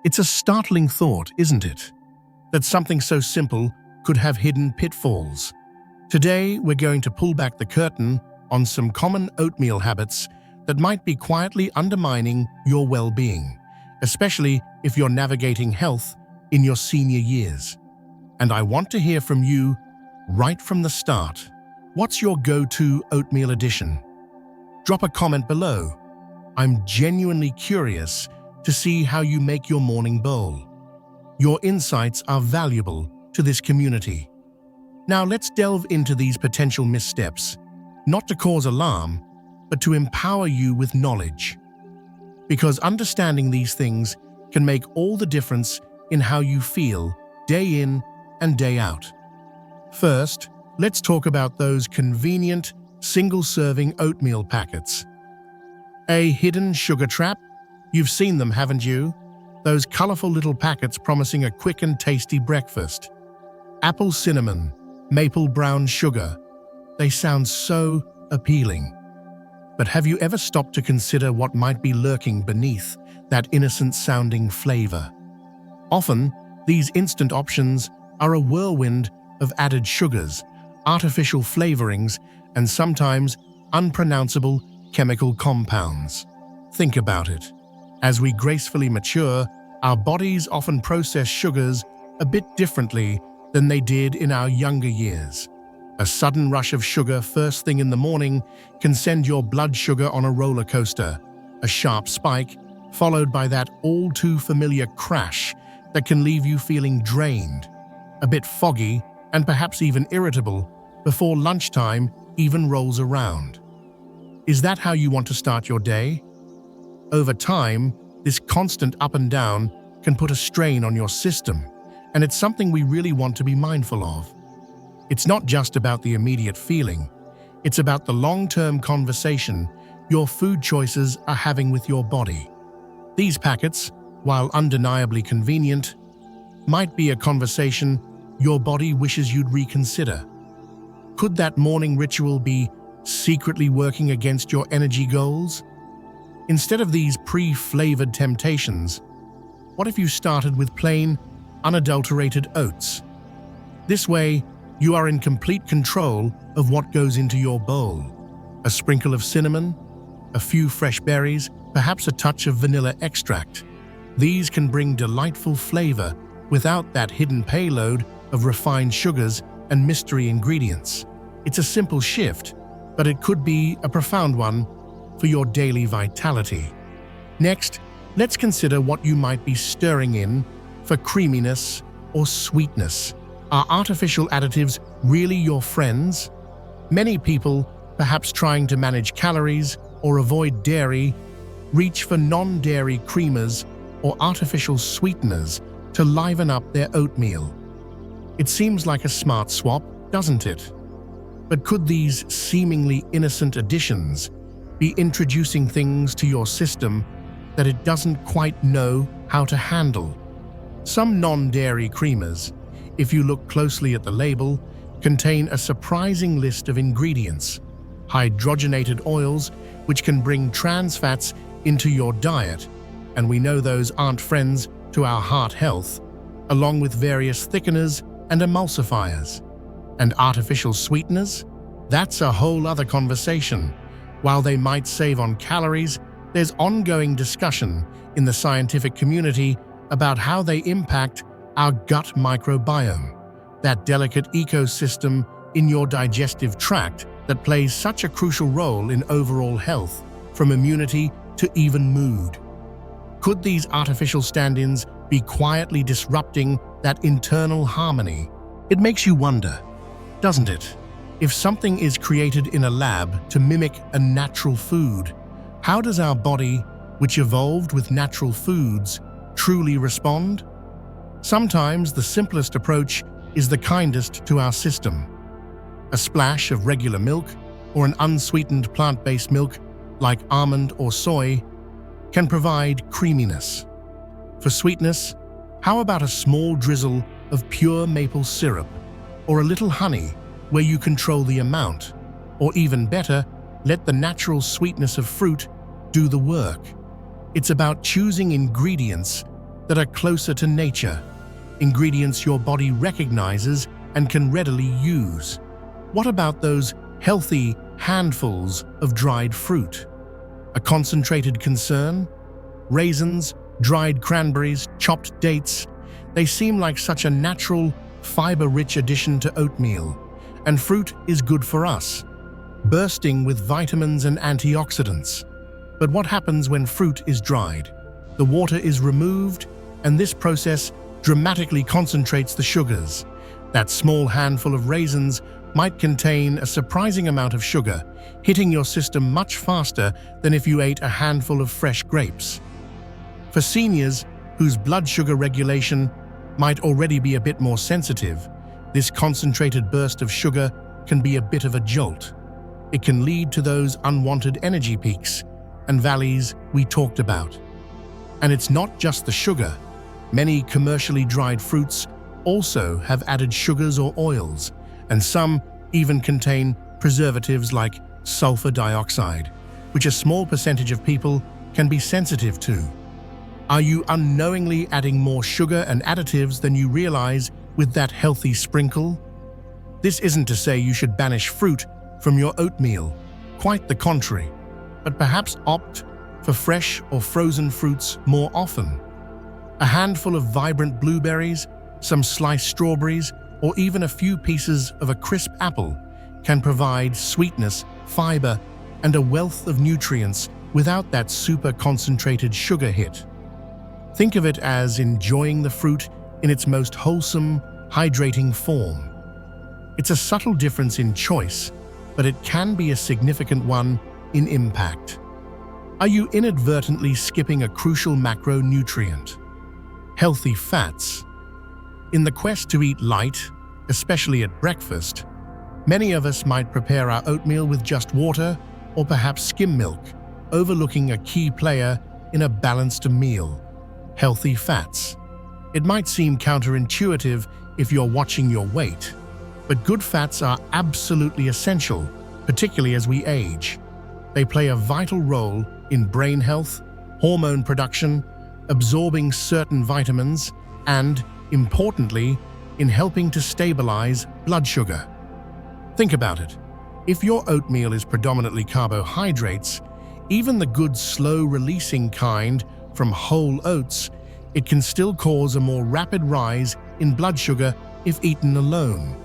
It's a startling thought, isn't it? That something so simple could have hidden pitfalls. Today, we're going to pull back the curtain on some common oatmeal habits that might be quietly undermining your well-being, especially if you're navigating health in your senior years. And I want to hear from you right from the start. What's your go-to oatmeal addition? Drop a comment below. I'm genuinely curious to see how you make your morning bowl. Your insights are valuable to this community. Now let's delve into these potential missteps, not to cause alarm, but to empower you with knowledge. Because understanding these things can make all the difference in how you feel day in and day out. First, let's talk about those convenient, single-serving oatmeal packets. A hidden sugar trap? You've seen them, haven't you? Those colorful little packets promising a quick and tasty breakfast. Apple cinnamon, maple brown sugar. They sound so appealing. But have you ever stopped to consider what might be lurking beneath that innocent-sounding flavor? Often, these instant options are a whirlwind of added sugars, artificial flavorings, and sometimes unpronounceable chemical compounds. Think about it. As we gracefully mature, our bodies often process sugars a bit differently than they did in our younger years. A sudden rush of sugar first thing in the morning can send your blood sugar on a roller coaster, a sharp spike, followed by that all-too-familiar crash that can leave you feeling drained, a bit foggy, and perhaps even irritable before lunchtime even rolls around. Is that how you want to start your day? Over time, this constant up and down can put a strain on your system, and it's something we really want to be mindful of. It's not just about the immediate feeling, it's about the long-term conversation your food choices are having with your body. These packets, while undeniably convenient, might be a conversation your body wishes you'd reconsider. Could that morning ritual be secretly working against your energy goals? Instead of these pre-flavored temptations, what if you started with plain, unadulterated oats? This way, you are in complete control of what goes into your bowl. A sprinkle of cinnamon, a few fresh berries, perhaps a touch of vanilla extract. These can bring delightful flavor without that hidden payload of refined sugars and mystery ingredients. It's a simple shift, but it could be a profound one for your daily vitality. Next, let's consider what you might be stirring in for creaminess or sweetness. Are artificial additives really your friends? Many people, perhaps trying to manage calories or avoid dairy, reach for non-dairy creamers or artificial sweeteners to liven up their oatmeal. It seems like a smart swap, doesn't it? But could these seemingly innocent additions be introducing things to your system that it doesn't quite know how to handle? Some non-dairy creamers, if you look closely at the label, contain a surprising list of ingredients. Hydrogenated oils, which can bring trans fats into your diet, and we know those aren't friends to our heart health, along with various thickeners and emulsifiers. And artificial sweeteners? That's a whole other conversation. While they might save on calories, there's ongoing discussion in the scientific community about how they impact our gut microbiome, that delicate ecosystem in your digestive tract that plays such a crucial role in overall health, from immunity to even mood. Could these artificial stand-ins be quietly disrupting that internal harmony? It makes you wonder, doesn't it? If something is created in a lab to mimic a natural food, how does our body, which evolved with natural foods, truly respond? Sometimes the simplest approach is the kindest to our system. A splash of regular milk or an unsweetened plant-based milk like almond or soy can provide creaminess. For sweetness, how about a small drizzle of pure maple syrup or a little honey where you control the amount? Or even better, let the natural sweetness of fruit do the work. It's about choosing ingredients that are closer to nature, ingredients your body recognizes and can readily use. What about those healthy handfuls of dried fruit? A concentrated concern? Raisins, dried cranberries, chopped dates, they seem like such a natural, fiber-rich addition to oatmeal, and fruit is good for us, bursting with vitamins and antioxidants. But what happens when fruit is dried? The water is removed, and this process dramatically concentrates the sugars. That small handful of raisins might contain a surprising amount of sugar, hitting your system much faster than if you ate a handful of fresh grapes. For seniors whose blood sugar regulation might already be a bit more sensitive, this concentrated burst of sugar can be a bit of a jolt. It can lead to those unwanted energy peaks and valleys we talked about. And it's not just the sugar. Many commercially dried fruits also have added sugars or oils, and some even contain preservatives like sulfur dioxide, which a small percentage of people can be sensitive to. Are you unknowingly adding more sugar and additives than you realize with that healthy sprinkle? This isn't to say you should banish fruit from your oatmeal, quite the contrary, but perhaps opt for fresh or frozen fruits more often. A handful of vibrant blueberries, some sliced strawberries, or even a few pieces of a crisp apple can provide sweetness, fiber, and a wealth of nutrients without that super concentrated sugar hit. Think of it as enjoying the fruit in its most wholesome, hydrating form. It's a subtle difference in choice, but it can be a significant one in impact. Are you inadvertently skipping a crucial macronutrient? Healthy fats. In the quest to eat light, especially at breakfast, many of us might prepare our oatmeal with just water or perhaps skim milk, overlooking a key player in a balanced meal: healthy fats. It might seem counterintuitive if you're watching your weight, but good fats are absolutely essential, particularly as we age. They play a vital role in brain health, hormone production, absorbing certain vitamins, and, importantly, in helping to stabilize blood sugar. Think about it. If your oatmeal is predominantly carbohydrates, even the good slow-releasing kind from whole oats, it can still cause a more rapid rise in blood sugar if eaten alone.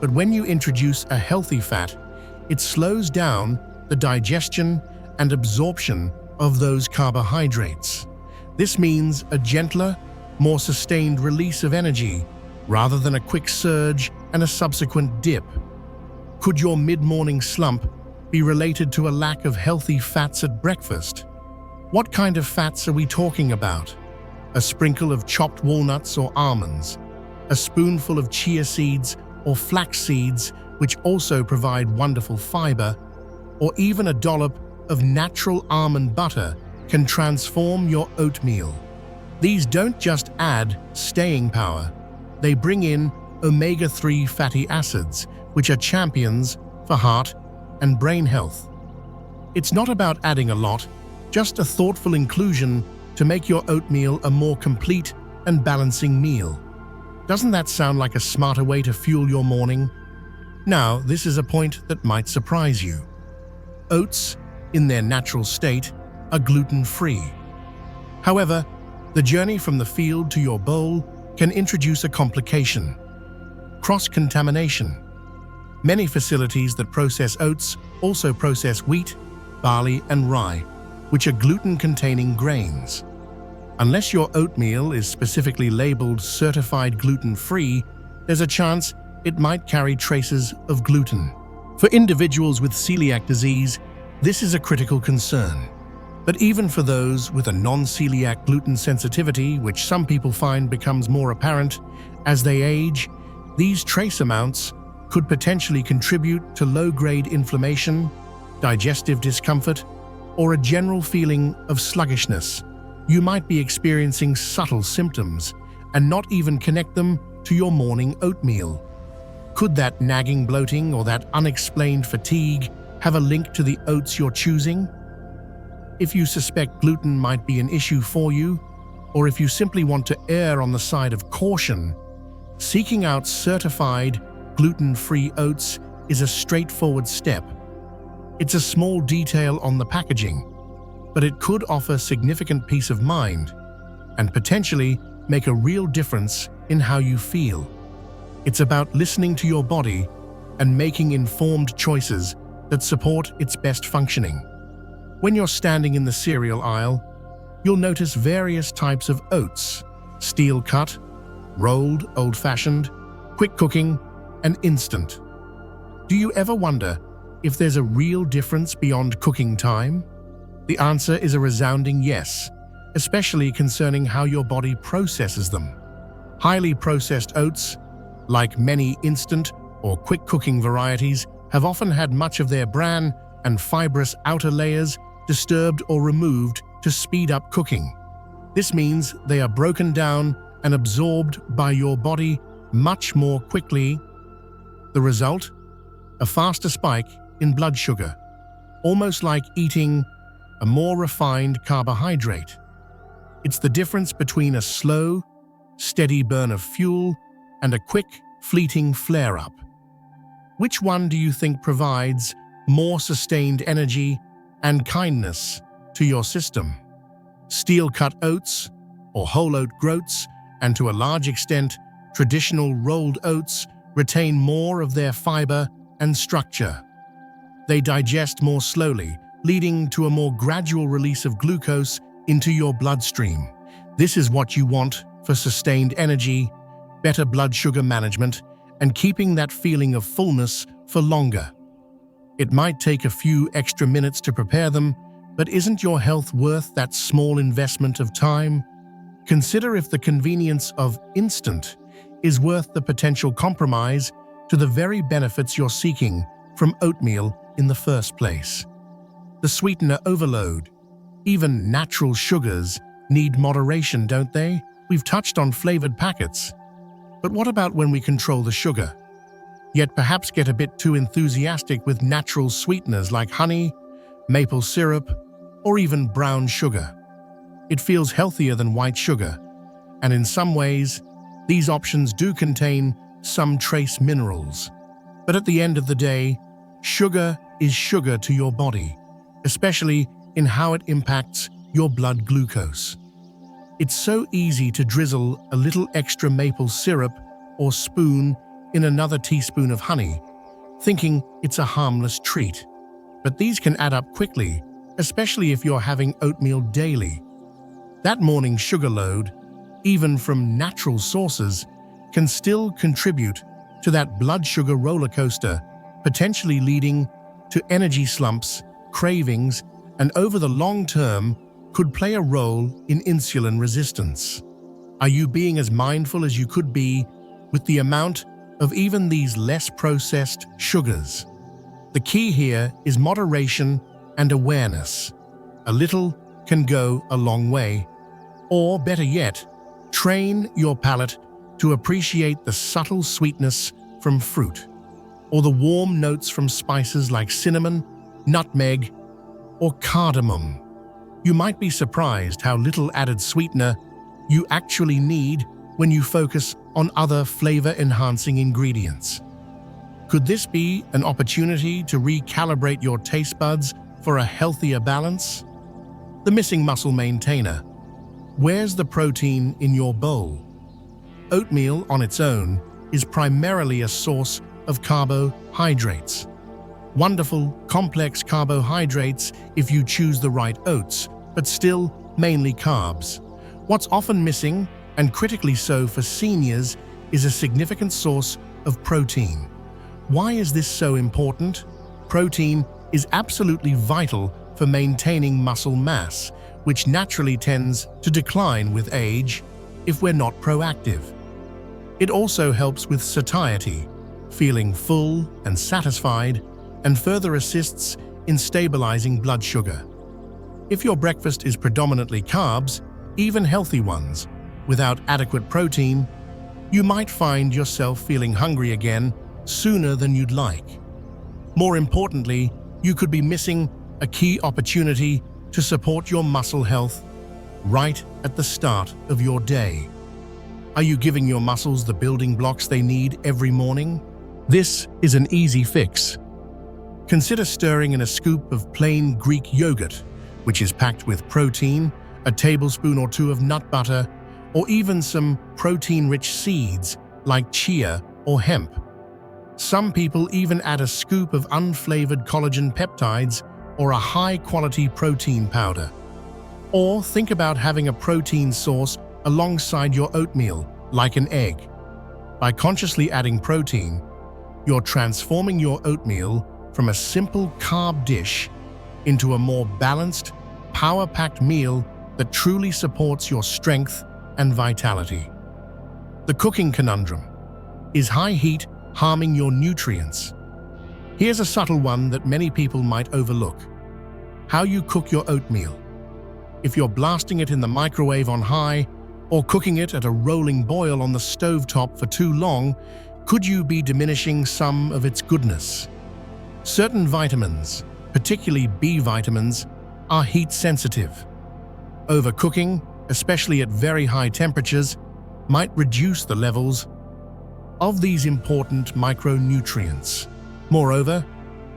But when you introduce a healthy fat, it slows down the digestion and absorption of those carbohydrates. This means a gentler, more sustained release of energy, rather than a quick surge and a subsequent dip. Could your mid-morning slump be related to a lack of healthy fats at breakfast? What kind of fats are we talking about? A sprinkle of chopped walnuts or almonds, a spoonful of chia seeds or flax seeds, which also provide wonderful fiber, or even a dollop of natural almond butter can transform your oatmeal. These don't just add staying power, they bring in omega-3 fatty acids, which are champions for heart and brain health. It's not about adding a lot, just a thoughtful inclusion to make your oatmeal a more complete and balancing meal. Doesn't that sound like a smarter way to fuel your morning? Now, this is a point that might surprise you. Oats, in their natural state, are gluten-free. However, the journey from the field to your bowl can introduce a complication: cross-contamination. Many facilities that process oats also process wheat, barley, and rye, which are gluten-containing grains. Unless your oatmeal is specifically labeled certified gluten-free, there's a chance it might carry traces of gluten. For individuals with celiac disease, this is a critical concern. But even for those with a non-celiac gluten sensitivity, which some people find becomes more apparent as they age, these trace amounts could potentially contribute to low-grade inflammation, digestive discomfort, or a general feeling of sluggishness. You might be experiencing subtle symptoms and not even connect them to your morning oatmeal. Could that nagging bloating or that unexplained fatigue have a link to the oats you're choosing? If you suspect gluten might be an issue for you, or if you simply want to err on the side of caution, seeking out certified gluten-free oats is a straightforward step. It's a small detail on the packaging, but it could offer significant peace of mind and potentially make a real difference in how you feel. It's about listening to your body and making informed choices that support its best functioning. When you're standing in the cereal aisle, you'll notice various types of oats: steel cut, rolled, old-fashioned, quick cooking, and instant. Do you ever wonder if there's a real difference beyond cooking time? The answer is a resounding yes, especially concerning how your body processes them. Highly processed oats, like many instant or quick cooking varieties, have often had much of their bran and fibrous outer layers disturbed or removed to speed up cooking. This means they are broken down and absorbed by your body much more quickly. The result? A faster spike in blood sugar, almost like eating a more refined carbohydrate. It's the difference between a slow, steady burn of fuel and a quick, fleeting flare-up. Which one do you think provides more sustained energy and kindness to your system? Steel-cut oats or whole oat groats, and to a large extent, traditional rolled oats retain more of their fiber and structure. They digest more slowly, leading to a more gradual release of glucose into your bloodstream. This is what you want for sustained energy, better blood sugar management, and keeping that feeling of fullness for longer. It might take a few extra minutes to prepare them, but isn't your health worth that small investment of time? Consider if the convenience of instant is worth the potential compromise to the very benefits you're seeking from oatmeal in the first place. The sweetener overload. Even natural sugars need moderation, don't they? We've touched on flavored packets. But what about when we control the sugar, yet perhaps get a bit too enthusiastic with natural sweeteners like honey, maple syrup, or even brown sugar? It feels healthier than white sugar, and in some ways, these options do contain some trace minerals. But at the end of the day, sugar is sugar to your body, especially in how it impacts your blood glucose. It's so easy to drizzle a little extra maple syrup or spoon in another teaspoon of honey, thinking it's a harmless treat. But these can add up quickly, especially if you're having oatmeal daily. That morning sugar load, even from natural sources, can still contribute to that blood sugar roller coaster, potentially leading to energy slumps, cravings, and over the long term could play a role in insulin resistance. Are you being as mindful as you could be with the amount of even these less processed sugars? The key here is moderation and awareness. A little can go a long way. Or better yet, train your palate to appreciate the subtle sweetness from fruit, or the warm notes from spices like cinnamon, nutmeg, or cardamom. You might be surprised how little added sweetener you actually need when you focus on other flavor-enhancing ingredients. Could this be an opportunity to recalibrate your taste buds for a healthier balance? The missing muscle maintainer. Where's the protein in your bowl? Oatmeal on its own is primarily a source of carbohydrates. Wonderful, complex carbohydrates if you choose the right oats, but still mainly carbs. What's often missing, and critically so for seniors, is a significant source of protein. Why is this so important? Protein is absolutely vital for maintaining muscle mass, which naturally tends to decline with age if we're not proactive. It also helps with satiety, feeling full and satisfied, and further assists in stabilizing blood sugar. If your breakfast is predominantly carbs, even healthy ones, without adequate protein, you might find yourself feeling hungry again sooner than you'd like. More importantly, you could be missing a key opportunity to support your muscle health right at the start of your day. Are you giving your muscles the building blocks they need every morning? This is an easy fix. Consider stirring in a scoop of plain Greek yogurt, which is packed with protein, a tablespoon or two of nut butter, or even some protein-rich seeds like chia or hemp. Some people even add a scoop of unflavored collagen peptides or a high-quality protein powder. Or think about having a protein source alongside your oatmeal, like an egg. By consciously adding protein, you're transforming your oatmeal from a simple carb dish into a more balanced, power-packed meal that truly supports your strength and vitality. The cooking conundrum. Is high heat harming your nutrients? Here's a subtle one that many people might overlook. How you cook your oatmeal. If you're blasting it in the microwave on high or cooking it at a rolling boil on the stovetop for too long, could you be diminishing some of its goodness? Certain vitamins, particularly B vitamins, are heat sensitive. Overcooking, especially at very high temperatures, might reduce the levels of these important micronutrients. Moreover,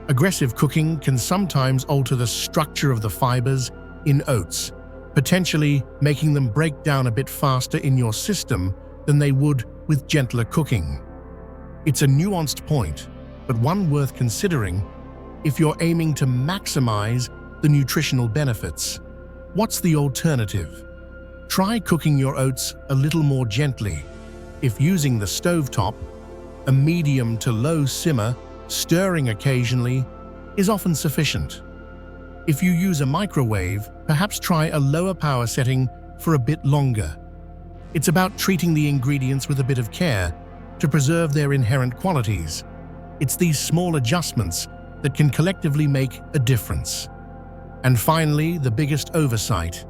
aggressive cooking can sometimes alter the structure of the fibers in oats, potentially making them break down a bit faster in your system than they would with gentler cooking. It's a nuanced point, but one worth considering if you're aiming to maximize the nutritional benefits. What's the alternative? Try cooking your oats a little more gently. If using the stovetop, a medium to low simmer, stirring occasionally, is often sufficient. If you use a microwave, perhaps try a lower power setting for a bit longer. It's about treating the ingredients with a bit of care to preserve their inherent qualities. It's these small adjustments that can collectively make a difference. And finally, the biggest oversight.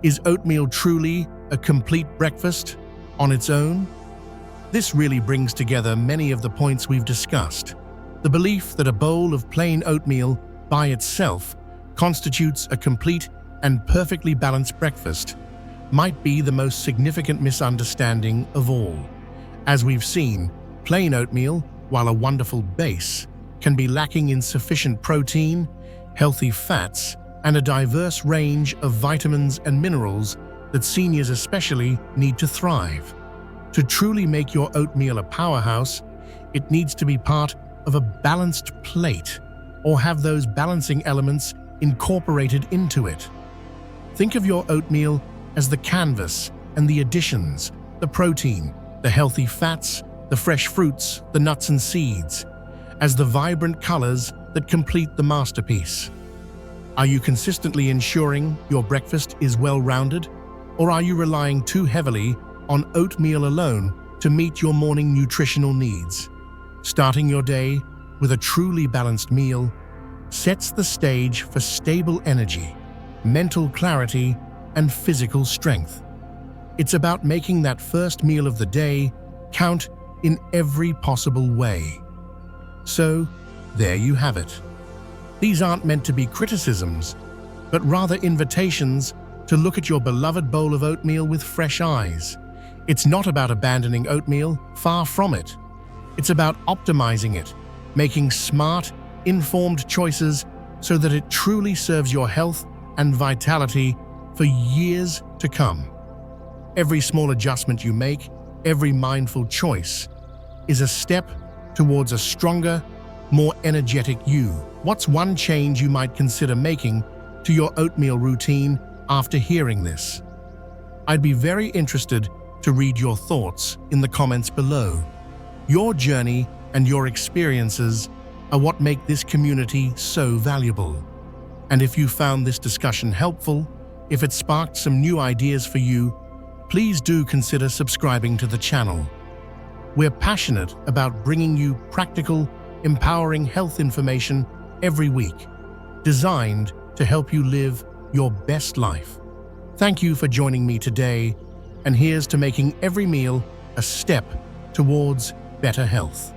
Is oatmeal truly a complete breakfast on its own? This really brings together many of the points we've discussed. The belief that a bowl of plain oatmeal by itself constitutes a complete and perfectly balanced breakfast might be the most significant misunderstanding of all. As we've seen, plain oatmeal, while a wonderful base, can be lacking in sufficient protein, healthy fats, and a diverse range of vitamins and minerals that seniors especially need to thrive. To truly make your oatmeal a powerhouse, it needs to be part of a balanced plate or have those balancing elements incorporated into it. Think of your oatmeal as the canvas and the additions, the protein, the healthy fats, the fresh fruits, the nuts and seeds, as the vibrant colors that complete the masterpiece. Are you consistently ensuring your breakfast is well-rounded, or are you relying too heavily on oatmeal alone to meet your morning nutritional needs? Starting your day with a truly balanced meal sets the stage for stable energy, mental clarity, and physical strength. It's about making that first meal of the day count in every possible way. So, there you have it. These aren't meant to be criticisms, but rather invitations to look at your beloved bowl of oatmeal with fresh eyes. It's not about abandoning oatmeal, far from it. It's about optimizing it, making smart, informed choices so that it truly serves your health and vitality for years to come. Every small adjustment you make, every mindful choice, is a step towards a stronger, more energetic you. What's one change you might consider making to your oatmeal routine after hearing this? I'd be very interested to read your thoughts in the comments below. Your journey and your experiences are what make this community so valuable. And if you found this discussion helpful, if it sparked some new ideas for you, please do consider subscribing to the channel. We're passionate about bringing you practical, empowering health information every week, designed to help you live your best life. Thank you for joining me today, and here's to making every meal a step towards better health.